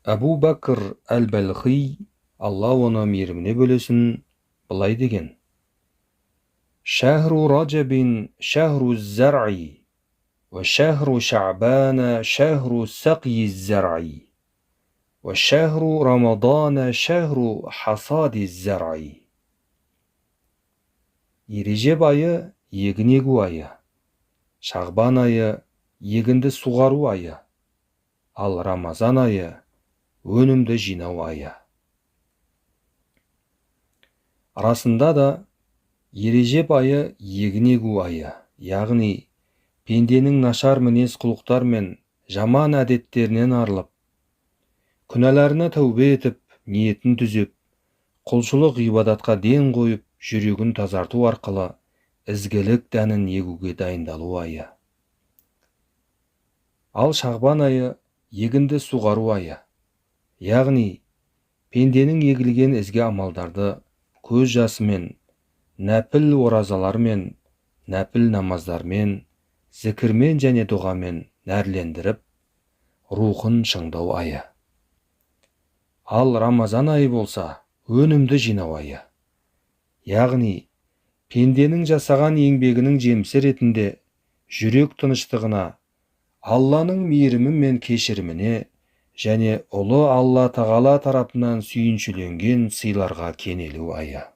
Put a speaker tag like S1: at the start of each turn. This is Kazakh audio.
S1: Әбу Бәкір әл-Балхи, Алла оны мейіріміне бөлесін, былай деген: Шәһру Раджабин шәһру зәр'i, ва шәһру Шәъбана шәһру сақи зәр'i, ва шәһру Рамадана шәһру хасади зәр'i. Ережеп айы егін егу айы, Шағбан айы егінді суғару айы, ал Рамазан айы өнімді жинау айы. Арасында да Ережеп айы егін егу айы, яғни пенденің нашар мінез құлықтар мен жаман әдеттерінен арылып, күнәларына тәубе етіп, ниетін түзеп, құлшылық ғибадатқа ден қойып, жүрегін тазарту арқылы ізгілік дәнін егуге дайындалу айы. Ал Шағбан айы егінді суғару айы, яғни пенденің егілген ізгі амалдарды көз жасымен, нәпіл оразалармен, нәпіл намаздармен, зікірмен және дұғамен нәрлендіріп, рухын шыңдау айы. Ал Рамазан айы болса, өнімді жинау айы, яғни пенденің жасаған еңбегінің жемісі ретінде жүрек тыныштығына, Алланың мейірімі мен кешіріміне және ұлы Алла Тағала тарапынан сүйіншіленген сыйларға кенелу айы.